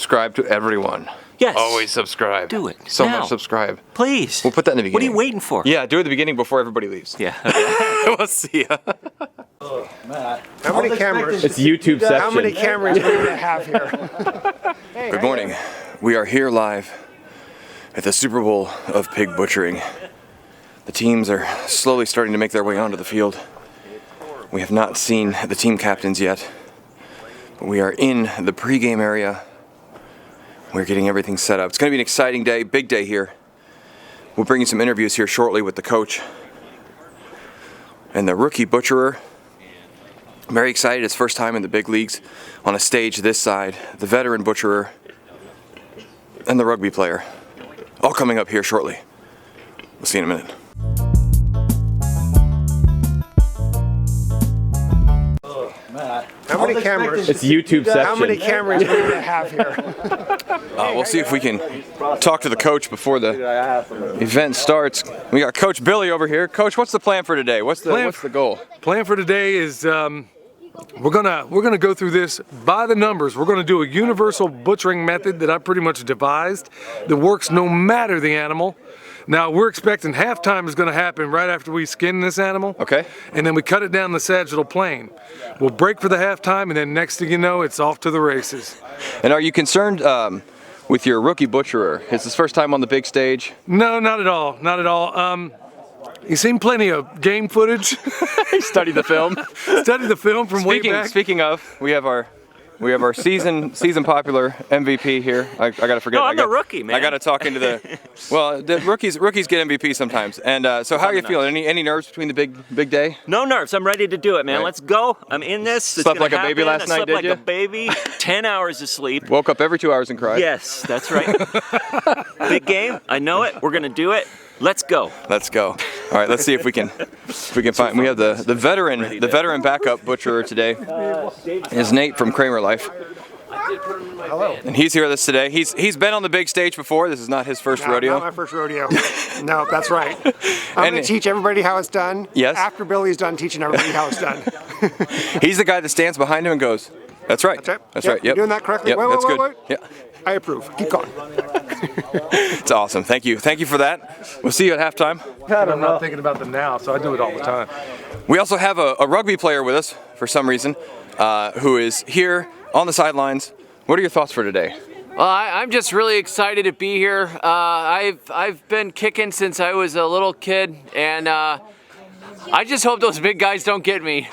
subscribe to everyone. Yes. Always subscribe. Do it. So now. much subscribe. Please. We'll put that in the beginning. What are you waiting for? Yeah, do it at the beginning before everybody leaves. Yeah. We'll see ya. How many cameras? It's YouTube section. How many cameras do we have here? Good morning. We are here live at the Super Bowl of pig butchering. The teams are slowly starting to make their way onto the field. We have not seen the team captains yet, but we are in the pregame area. We're getting everything set up. It's going to be an exciting day, big day here. We'll bring you some interviews here shortly with the coach and the rookie butcherer. I'm very excited. It's first time in the big leagues on a stage this side. The veteran butcherer and the rugby player, all coming up here shortly. We'll see you in a minute. How many cameras? It's YouTube section. How many cameras do we have here? We'll see if we can talk to the coach before the event starts. We got Coach Billy over here. Coach, what's the plan for today? What's the goal? Plan for today is we're gonna go through this by the numbers. We're gonna do a universal butchering method that I pretty much devised that works no matter the animal. Now we're expecting halftime is gonna happen right after we skin this animal. Okay. And then we cut it down the sagittal plane. We'll break for the halftime, and then next thing you know, it's off to the races. And are you concerned with your rookie butcherer? Is this first time on the big stage? No, not at all. Not at all. You've seen plenty of game footage. Study the film. Study the film from way back. Speaking of, we have our season popular MVP here. I gotta forget. No, I'm the rookie, man. I gotta talk into the. Well, the rookies get MVP sometimes. And so, how are you feeling? Any nerves between the big day? No nerves. I'm ready to do it, man. Right. Let's go. I'm in this. It's Slept gonna like a baby happen. last night, did I slept you? like a baby. 10 hours of sleep. Woke up every 2 hours and cried. Yes, that's right. Big game. I know it. We're gonna do it. Let's go. Let's go. All right, let's see if we can find. We have the veteran backup butcherer today. Is Nate from Kramer Life. Hello. And he's here with us today. He's been on the big stage before. This is not his first rodeo. Not my first rodeo. No, that's right. I'm going to teach everybody how it's done. Yes. After Billy's done teaching everybody how it's done. He's the guy that stands behind him and goes, "That's right. That's right. That's Yep, right. you're Yep. doing that correctly. Yep, Wait, that's wait, good. wait. Yeah. I approve. Keep going. It's awesome. Thank you. Thank you for that. We'll see you at halftime. I'm not thinking about them now, so I do it all the time. We also have a rugby player with us for some reason, who is here on the sidelines. What are your thoughts for today? Well, I'm just really excited to be here. I've been kicking since I was a little kid, and I just hope those big guys don't get me.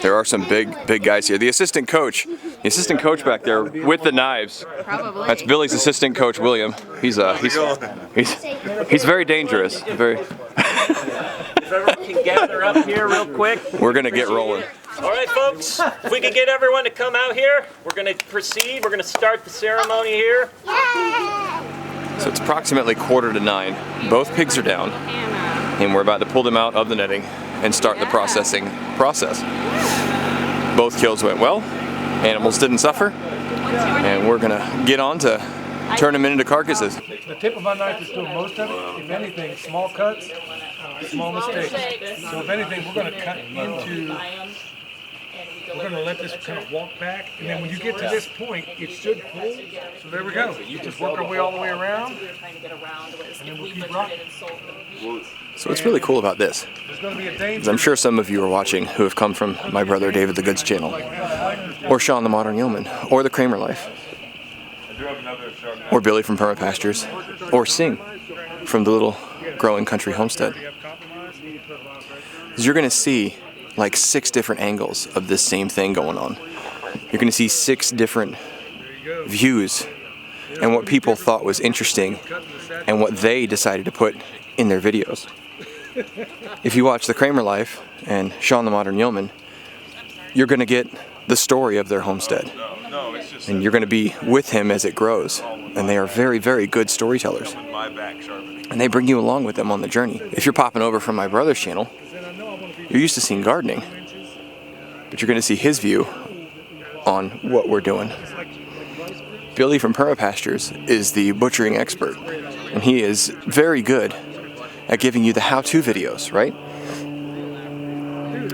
There are some big guys here. The assistant coach back there with the knives. Probably. That's Billy's assistant coach, William. He's very dangerous. Very. If everyone can gather up here real quick. We're gonna get rolling. All right, folks. If we can get everyone to come out here, we're going to proceed. We're going to start the ceremony here. So it's approximately 8:45. Both pigs are down, and we're about to pull them out of the netting and start the processing process. Both kills went well. Animals didn't suffer, and we're gonna get on to turn them into carcasses. The tip of my knife is doing most of it. If anything, small cuts, small mistakes. So if anything, we're gonna cut into. We're going to let this kind of walk back, and then when you get to this point, it should pull. So there we go. You just work our way all the way around, and then we'll keep rocking. So what's really cool about this There's going to be a danger. is I'm sure some of you are watching who have come from my brother David the Goods channel, or Sean the Modern Yeoman, or the Kramer Life, or Billy from Perma Pastures, or Sing from the Little Growing Country Homestead. You're going to see like 6 different angles of this same thing going on. You're going to see 6 different views and what people thought was interesting and what they decided to put in their videos. If you watch the Kramer Life and Sean the Modern Yeoman, you're going to get the story of their homestead. And you're going to be with him as it grows. And they are very, very good storytellers. And they bring you along with them on the journey. If you're popping over from my brother's channel, you're used to seeing gardening, but you're going to see his view on what we're doing. Billy from Perma Pastures is the butchering expert, and he is very good at giving you the how-to videos, right?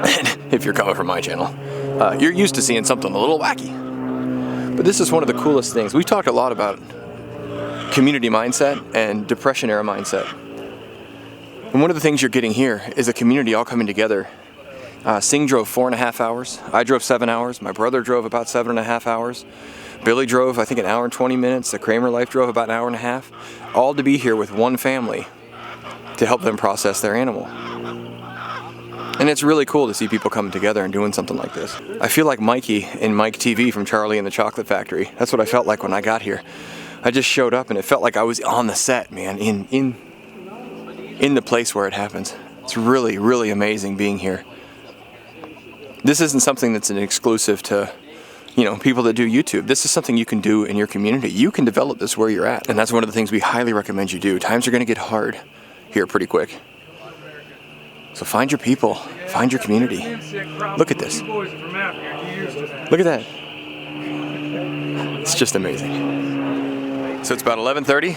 And if you're coming from my channel, you're used to seeing something a little wacky. But this is one of the coolest things. We've talked a lot about community mindset and Depression era mindset. And one of the things you're getting here is a community all coming together. Singh drove 4.5 hours. I drove 7 hours. My brother drove about 7.5 hours. Billy drove, I think, 1 hour and 20 minutes. The Kramer Life drove about 1.5 hours. All to be here with one family to help them process their animal. And it's really cool to see people coming together and doing something like this. I feel like Mikey in Mike TV from Charlie and the Chocolate Factory. That's what I felt like when I got here. I just showed up and it felt like I was on the set, man, in the place where it happens. It's really, really amazing being here. This isn't something that's an exclusive to, you know, people that do YouTube. This is something you can do in your community. You can develop this where you're at. And that's one of the things we highly recommend you do. Times are going to get hard here pretty quick. So find your people, find your community. Look at this. Look at that. It's just amazing. So it's about 11:30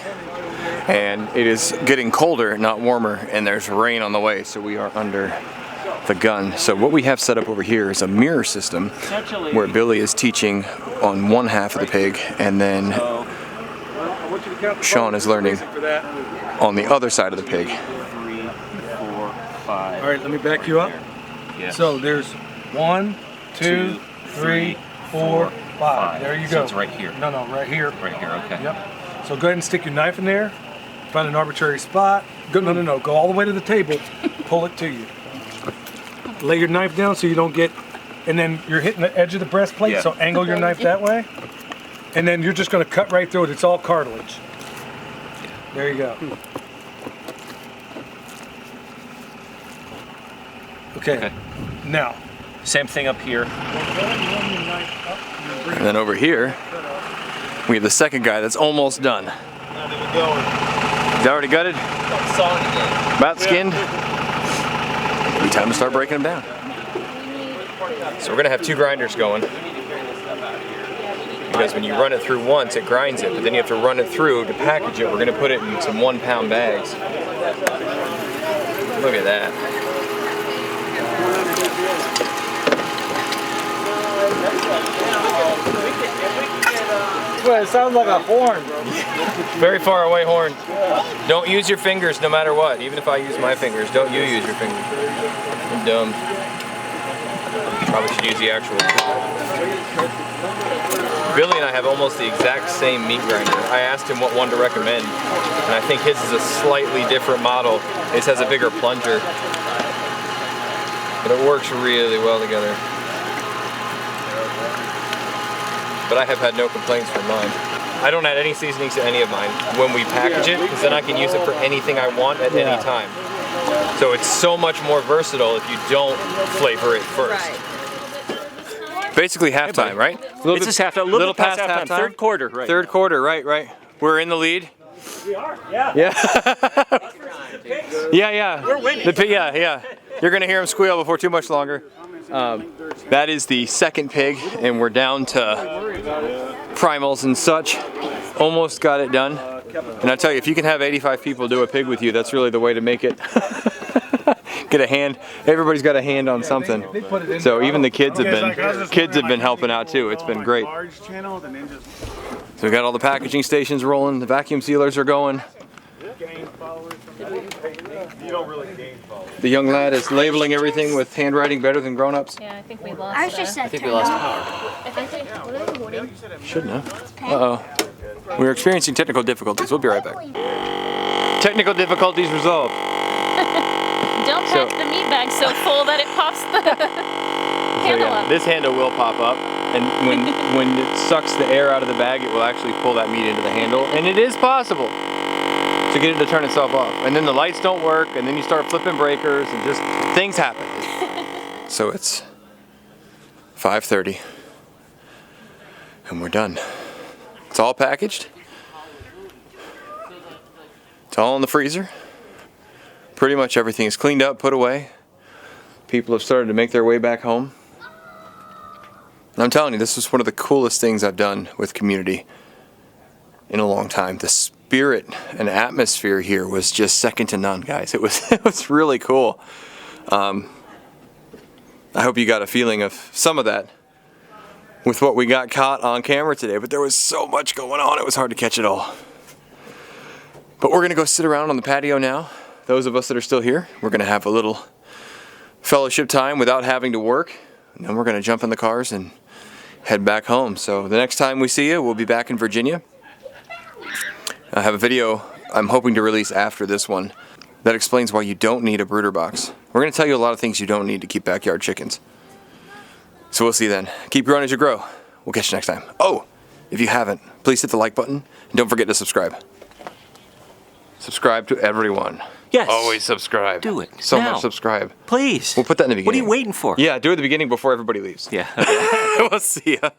and it is getting colder, not warmer, and there's rain on the way, so we are under the gun. So what we have set up over here is a mirror system where Billy is teaching on one half of the pig and then Sean is learning on the other side of the pig. All right, let me back you up. Yes. So there's 1, 2, 3, 4, 5. There you go. So it's right here. No, right here. Right here, okay. Yep. So go ahead and stick your knife in there. Find an arbitrary spot. No. Go all the way to the table. Pull it to you. Lay your knife down so you don't get, and then you're hitting the edge of the breastplate, so angle your knife that way. And then you're just going to cut right through it. It's all cartilage. There you go. Okay. Now. Same thing up here. And then over here, we have the second guy that's almost done. He's already gutted? About skinned? It'll be time to start breaking them down. So we're gonna have 2 grinders going. Because when you run it through once, it grinds it, but then you have to run it through to package it. We're gonna put it in some 1-pound bags. Look at that. Well, it sounds like a horn. Very far away horn. Don't use your fingers no matter what. Even if I use my fingers, don't you use your fingers. I'm dumb. Probably should use the actual tool. Billy and I have almost the exact same meat grinder. I asked him what one to recommend, and I think his is a slightly different model. His has a bigger plunger, but it works really well together. But I have had no complaints from mine. I don't add any seasonings to any of mine when we package it, because then I can use it for anything I want at any time. So it's so much more versatile if you don't flavor it first. Basically halftime, right? This is halftime, a little past halftime. Third quarter, right? Third quarter, right. We're in the lead. We are, yeah. Yeah. We're winning. Yeah. You're gonna hear him squeal before too much longer. That is the second pig, and we're down to primals and such. Almost got it done. And I tell you, if you can have 85 people do a pig with you, that's really the way to make it. Get a hand. Everybody's got a hand on something. So even the kids have been helping out too. It's been great. So we got all the packaging stations rolling. The vacuum sealers are going. The young lad is labeling everything with handwriting better than grown-ups. Yeah, I think we lost. Ours just said I think we lost power. Shouldn't have. Uh-oh. We're experiencing technical difficulties. We'll be right back. Technical difficulties resolved. Don't pack the meat bag so full that it pops the handle up. This handle will pop up, and when it sucks the air out of the bag, it will actually pull that meat into the handle, and it is possible to get it to turn itself off. And then the lights don't work, and then you start flipping breakers, and just things happen. So it's 5:30, and we're done. It's all packaged. It's all in the freezer. Pretty much everything is cleaned up, put away. People have started to make their way back home. And I'm telling you, this was one of the coolest things I've done with community in a long time. The spirit and atmosphere here was just second to none, guys. It was really cool. I hope you got a feeling of some of that with what we got caught on camera today, but there was so much going on, it was hard to catch it all. But we're gonna go sit around on the patio now. Those of us that are still here, we're gonna have a little fellowship time without having to work, and then we're gonna jump in the cars and head back home. So the next time we see you, we'll be back in Virginia. I have a video I'm hoping to release after this one that explains why you don't need a brooder box. We're gonna tell you a lot of things you don't need to keep backyard chickens. So we'll see you then. Keep growing as you grow. We'll catch you next time. Oh, if you haven't, please hit the like button and don't forget to subscribe. Subscribe to everyone. Yes. Always subscribe. Do it. So Now. much subscribe. Please. We'll put that in the beginning. What are you waiting for? Yeah, do it at the beginning before everybody leaves. Yeah. We'll see ya.